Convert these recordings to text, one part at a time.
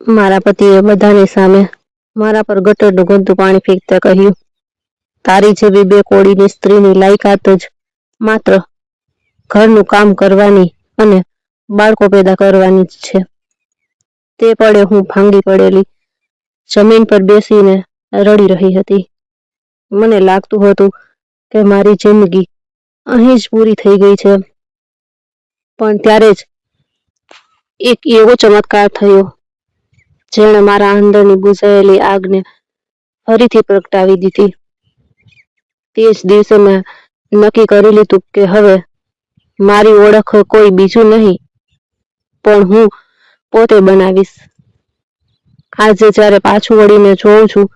મારા પતિએ બધાની સામે મારા પર ગટરનું ગંદુ પાણી ફેંકતા કહ્યું, તારી જેવી બે કોળીની સ્ત્રીની લાયકાત જ માત્ર ઘરનું કામ કરવાની અને બાળકો પેદા કરવાની જ છે. તે પડે હું ભાંગી પડેલી જમીન પર બેસીને રડી રહી હતી. મને લાગતું હતું કે મારી જિંદગી અહીં જ પૂરી થઈ ગઈ છે. પણ ત્યારે જ એક એવો ચમત્કાર થયો જેણે મારા અંદરની બુઝાયેલી આગને ફરીથી પ્રગટાવી દીધી. તે જ દિવસે મેં નક્કી કરી લીધું કે હવે મારી ઓળખ કોઈ બીજું નહીં પણ હું પોતે બનાવીશ. આજે જ્યારે પાછું વળીને જોઉં છું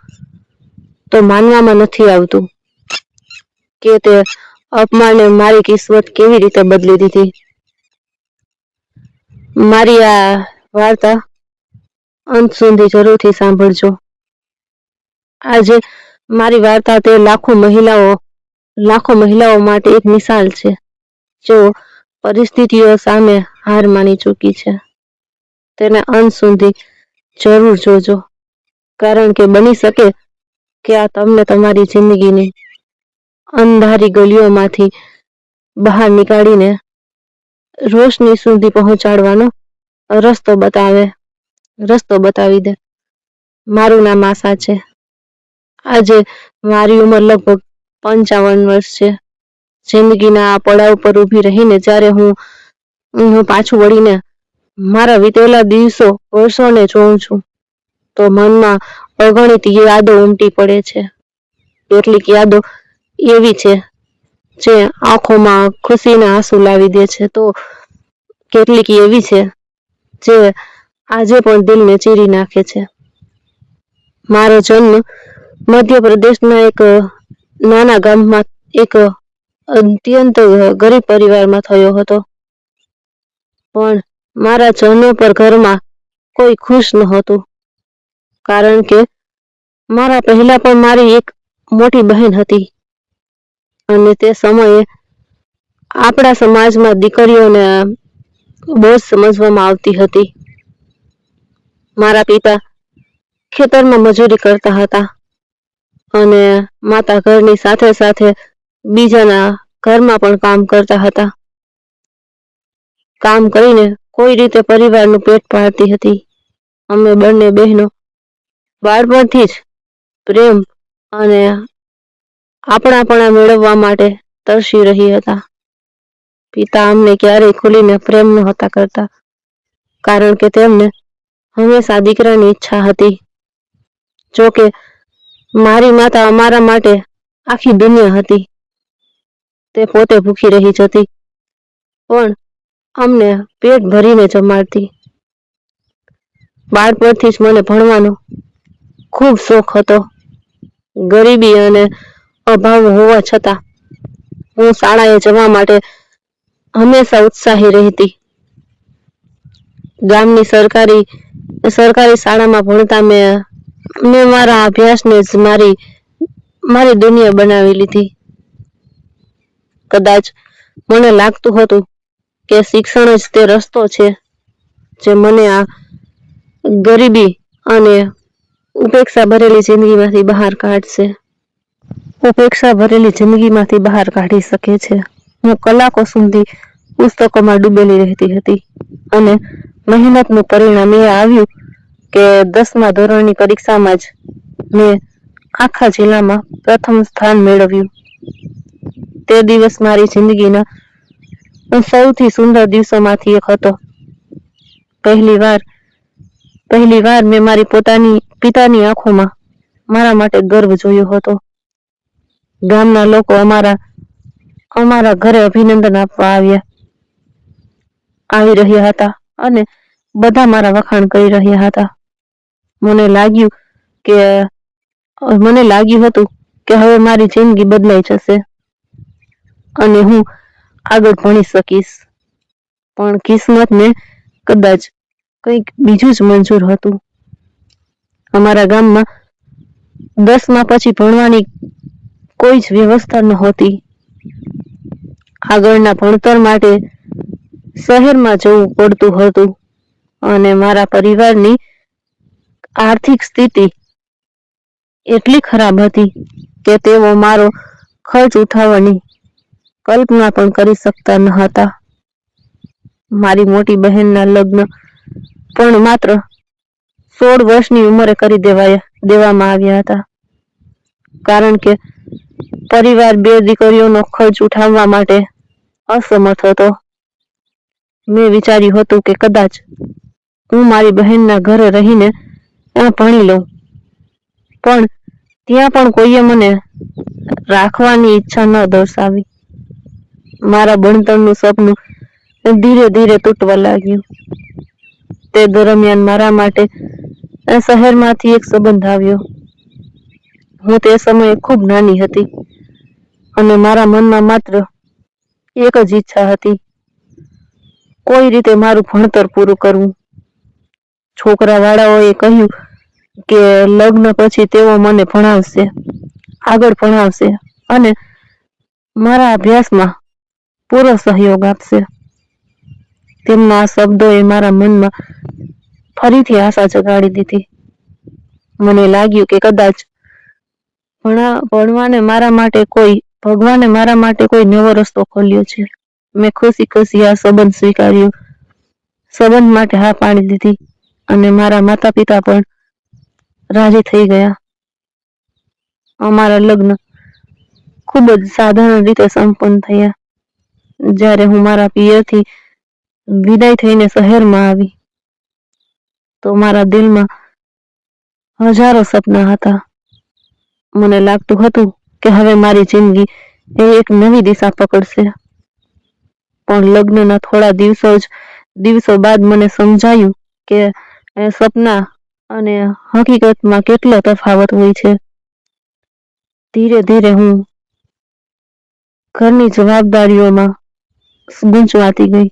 તો માનવામાં નથી આવતું કે તે અપમાને મારી કિસ્મત કેવી રીતે બદલી દીધી. મારી આ વાર્તા અંત સુધી જરૂરથી સાંભળજો. આજે મારી વાર્તા તે લાખો મહિલાઓ માટે એક મિસાલ છે જેઓ પરિસ્થિતિઓ સામે હાર માની ચૂકી છે. તેને અંત સુધી જરૂર જોજો, કારણ કે બની શકે કે આ તમને તમારી જિંદગીની અંધારી ગલીઓમાંથી બહાર નીકાળીને રોશની સુધી પહોંચાડવાનો રસ્તો બતાવી દે. મારું નામ આશા છે. આજે મારી ઉંમર લગભગ 55 વર્ષ છે. જિંદગીના આ પડાવ પર ઊભી રહીને જ્યારે હું પાછું વળીને મારા વીતેલા વર્ષોને જોઉં છું તો મનમાં અગણિત યાદો ઉમટી પડે છે. કેટલીક યાદો એવી છે જે આંખોમાં ખુશીના આંસુ લાવી દે છે, તો કેટલીક એવી છે જે આજે પણ દિલને ચીરી નાખે છે. મારો જન્મ મધ્યપ્રદેશના એક નાના ગામમાં એક અત્યંત ગરીબ પરિવારમાં થયો હતો. પણ મારા જન્મ પર ઘરમાં કોઈ ખુશ નહોતું, કારણ કે મારા પહેલા પણ મારી એક મોટી બહેન હતી અને તે સમયે આપણા સમાજમાં દીકરીઓને બોજ સમજવામાં આવતી હતી. મારા પિતા ખેતરમાં મજૂરી કરતા હતા અને માતા ઘરની સાથે સાથે બીજાના ઘરમાં પણ કામ કરતા હતા. કામ કરીને કોઈ રીતે પરિવારનું પેટ પાળતી હતી. અમે બંને બહેનો બાળપણથી જ પ્રેમ અને આપણાપણા મેળવવા માટે તરસી રહી હતા. પિતા અમને ક્યારેય ખુલીને પ્રેમ નહોતા કરતા, કારણ કે તેમને હંમેશા દીકરાની ઈચ્છા હતી. જોકે મારી માતા અમારા માટે આખી દુનિયા હતી. તે પોતે ભૂખી રહી જતી પણ અમને પેટ ભરીને જમાડતી. બાળપણથી જ મને ભણવાનો ખૂબ શોખ હતો. ગરીબી અને અભાવ હોવા છતાં હું શાળાએ જવા માટે હંમેશા ઉત્સાહી રહેતી. ગામની સરકારી શાળામાં ભણતા મેં મારા અભ્યાસને જ મારી દુનિયા બનાવી લીધી. કદાચ મને લાગતું હતું કે શિક્ષણ જ તે રસ્તો છે જે મને આ ગરીબી અને ઉપેક્ષા ભરેલી જિંદગીમાંથી બહાર કાઢી શકે છે. હું કલાકો સુધી પુસ્તકોમાં ડૂબેલી રહેતી હતી અને મહેનતનું પરિણામ એ આવ્યું કે 10મા ધોરણની પરીક્ષામાં જ મેં આખા જિલ્લામાં પ્રથમ સ્થાન મેળવ્યું. તે દિવસ મારી જિંદગીના સૌથી સુંદર દિવસોમાંથી એક હતો. પહેલી વાર મેં મારી પિતાની આંખોમાં મારા માટે ગર્વ જોયો હતો. ગામના લોકો અમારા ઘરે અભિનંદન આપવા આવી રહ્યા હતા અને બધા મારા વખાણ કરી રહ્યા હતા. મને લાગ્યું હતું કે હવે મારી જિંદગી બદલાઈ જશે અને હું આગળ ભણી શકીશ. પણ કિસ્મતને કદાચ કંઈક બીજું જ મંજૂર હતું. અમારા ગામમાં 10મા પછી ભણવાની કોઈ જ વ્યવસ્થા નહોતી. આગળના ભણતર માટે શહેરમાં જવું પડતું હતું અને મારા પરિવારની આર્થિક સ્થિતિ એટલી ખરાબ હતી કે તેઓ મારો ખર્ચ ઉઠાવવાની કલ્પના પણ કરી શકતા ન હતા. મારી મોટી બહેનના લગ્ન પણ માત્ર 16 વર્ષની ઉંમરે કરી દેવામાં આવ્યા હતા, કારણ કે પરિવાર 2 દીકરીઓનો ખર્ચ ઉઠાવવા માટે અસમર્થ હતો. મેં વિચાર્યું હતું કે કદાચ હું મારી બહેનના ઘરે રહીને ભણી લઉં, પણ ત્યાં પણ કોઈએ મને રાખવાની ઈચ્છા ન દર્શાવી. મારા ભણતરનું સપનું ધીરે ધીરે તૂટવા લાગ્યું. તે દરમિયાન મારા માટે શહેરમાંથી એક સંબંધ આવ્યો. હું તે સમયે ખૂબ નાની હતી અને મારા મનમાં માત્ર એક જ ઈચ્છા હતી, કોઈ રીતે મારું ભણતર પૂરું કરવું. છોકરાવાળાઓએ કહ્યું કે લગ્ન પછી તેઓ મને આગળ ભણાવશે અને મારા અભ્યાસમાં પૂરો સહયોગ આપશે. તેમના આ શબ્દોએ મારા મનમાં ફરીથી આશા જગાડી દીધી. મને લાગ્યું કે કદાચ ભગવાને મારા માટે કોઈ નવો રસ્તો ખોલ્યો છે. મેં ખુશી ખુશી આ સંબંધ સ્વીકાર્યો. સંબંધ માટે હા પાડી દીધી અને મારા માતા પિતા પણ રાજી થઈ ગયા. અમારા લગ્ન ખૂબ જ સાધારણ રીતે સંપન્ન થયા. જ્યારે હું મારા પિયરથી વિદાય થઈને શહેરમાં આવી તો મારા દિલમાં હજારો સપના હતા. મને લાગતું હતું કે હવે મારી જિંદગી એક નવી દિશા પકડશે. પણ લગ્નના થોડા દિવસો બાદ મને સમજાયું કે સપના અને હકીકતમાં કેટલો તફાવત હોય છે. ધીરે ધીરે હું ઘરની જવાબદારીઓમાં ગૂંચવાતી ગઈ.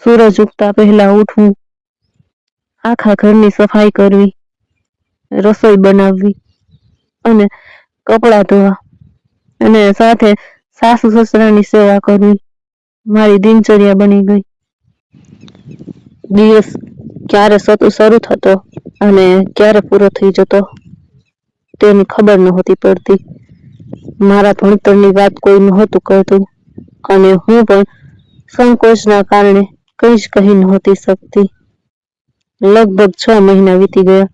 સૂરજ ઉગતા પહેલા ઉઠવું, આખા ઘરની સફાઈ કરવી, રસોઈ બનાવવી અને કપડાં ધોવા અને સાથે સાસુ સસરાની સેવા કરવી મારી દિનચર્યા બની ગઈ. દિવસ ક્યારે શરૂ થતો અને ક્યારે પૂરો થઈ જતો તેની ખબર નહોતી પડતી. મારા ભણતરની વાત કોઈ નહોતું કરતું અને હું પણ સંકોચના કારણે કંઈ જ કહી નહોતી શકતી. લગભગ 6 મહિના વીતી ગયા.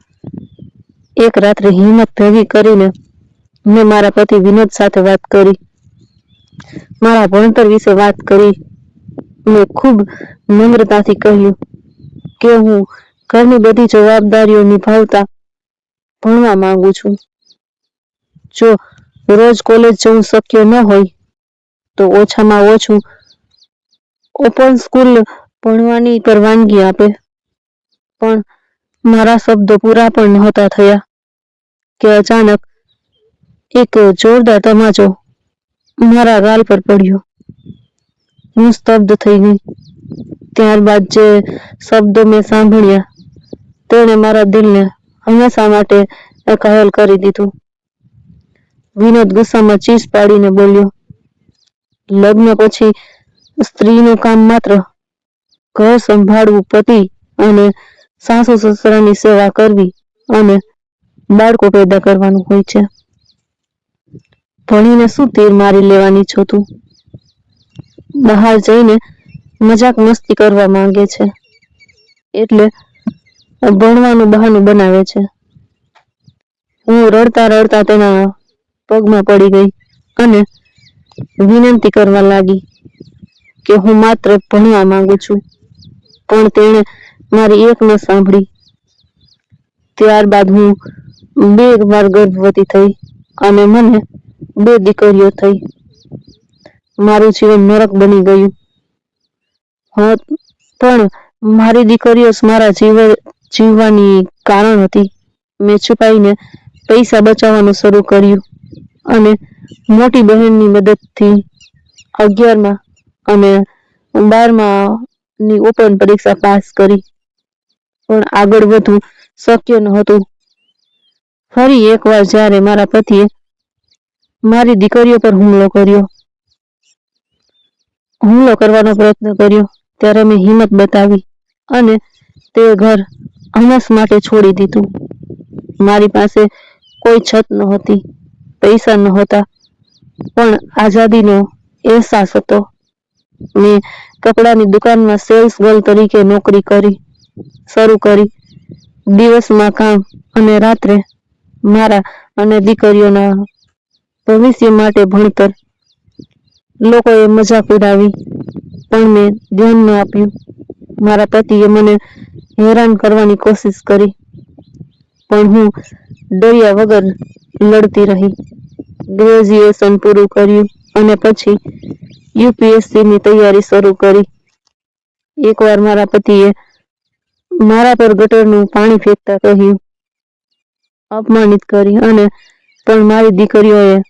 એક રાત્રે હિંમત ભેગી કરીને મેં મારા પતિ વિનોદ સાથે વાત કરી. મારા ભણતર વિશે વાત કરી. મેં ખૂબ નમ્રતાથી કહ્યું કે હું ઘરની બધી જવાબદારીઓ નિભાવતા ભણવા માંગુ છું. જો રોજ કોલેજ જવું શક્ય ન હોય તો ઓછામાં ઓછું ઓપન સ્કૂલ ભણવાની પરવાનગી આપે. પણ મારા શબ્દો પૂરા પણ નહોતા થયા કે અચાનક એક જોરદાર તમાચો મારા ગાલ પર પડ્યો. હું સ્તબ્ધ થઈ ગઈ. ત્યારબાદ જે શબ્દો મેં સાંભળ્યા તેણે મારા દિલને હંમેશા માટે ઘાયલ કરી દીધું. વિનોદ ગુસ્સામાં ચીસ પાડીને બોલ્યો, લગ્ન પછી સ્ત્રીનું કામ માત્ર ઘર સંભાળવું, પતિ અને સાસુ સસરાની સેવા કરવી અને બાળકો પેદા કરવાનું હોય છે. ભણીને શું તીર મારી લેવાની છો તું? બહાર જઈને મજાક મસ્તી કરવા માંગે છે એટલે ભણવાનું બહાનું બનાવે છે. હું રડતા રડતા તેના પગમાં પડી ગઈ અને વિનંતી કરવા લાગી કે હું માત્ર ભણવા માંગુ છું. પણ તેણે મારી એક ન સાંભળી. ત્યારબાદ હું 2 વાર ગર્ભવતી થઈ અને મને 2 દીકરીઓ થઈ. મારું જીવન નરક બની ગયું. પણ મારી દીકરીઓ મારા જીવવાની કારણ હતી. મેં છુપાઈને પૈસા બચાવવાનું શરૂ કર્યું અને મોટી બહેનની મદદથી 11મા અને 12માની ઓપન પરીક્ષા પાસ કરી. પણ આગળ વધવું શક્ય નહોતું. ફરી એકવાર જ્યારે મારા પતિએ મારી દીકરીઓ પર હુમલો કરવાનો પ્રયત્ન કર્યો ત્યારે મેં હિંમત બતાવી અને તે ઘર હમસ માટે છોડી દીધું. મારી પાસે કોઈ છત નહોતી, પૈસા નહોતા, પણ આઝાદીનો અહેસાસ હતો. મેં કપડાની દુકાનમાં સેલ્સ ગર્લ તરીકે નોકરી શરૂ કરી. દિવસમાં કામ અને રાત્રે મારા અને દીકરીઓના ભવિષ્ય માટે ભણતર. લોકોએ મજાક ઉડાવી, પણ મેં ધ્યાન ન આપ્યું. મારા પતિએ મને હેરાન કરવાની કોશિશ કરી, પણ હું ડર્યા વગર લડતી રહી. ગ્રેજ્યુએશન પૂરું કર્યું અને પછી યુપીએસસીની તૈયારી શરૂ કરી. એકવાર મારા પતિએ મારા પર ગટરનું પાણી ફેંકતા કહ્યું, અપમાનિત કરી, અને પણ મારી દીકરીઓએ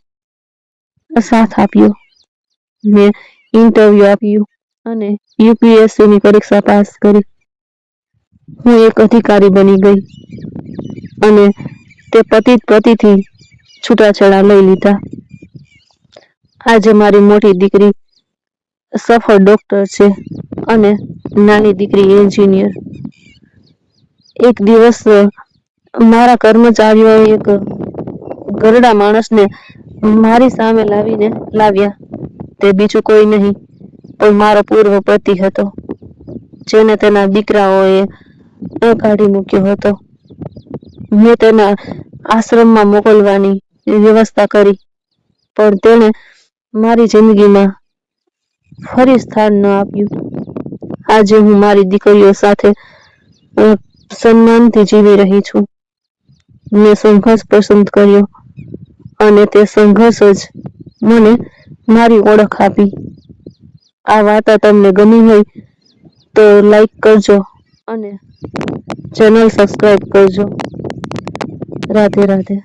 સાથ આપ્યો. મેં ઇન્ટરવ્યુ આપ્યું અને યુપીએસસીની પરીક્ષા પાસ કરી. હું એક અધિકારી બની ગઈ અને તે પતિથી છૂટાછેડા લઈ લીધા. આજે મારી મોટી દીકરી સફળ ડોક્ટર છે અને નાની દીકરી એન્જિનિયર. એક દિવસ મારા કર્મચારીઓએ એક ઘરડા માણસને મારી સામે લાવ્યા. તે બીજું કોઈ નહીં, પણ મારો પૂર્વ પતિ હતો, જેને તેના દીકરાઓએ કાઢી મૂક્યો હતો. મેં તેના આશ્રમમાં મોકલવાની વ્યવસ્થા કરી, પણ તેણે મારી જિંદગીમાં ફરી સ્થાન ન આપ્યું. આજે હું મારી દીકરીઓ સાથે સન્માનથી જીવી રહી છું. મેં સંઘર્ષ પસંદ કર્યો અને તે સંઘર્ષ જ મને મારી ઓળખ આપી. આ વાર્તા તમને ગમી હોય તો લાઈક કરજો અને ચેનલ સબસ્ક્રાઇબ કરજો. રાધે રાધે.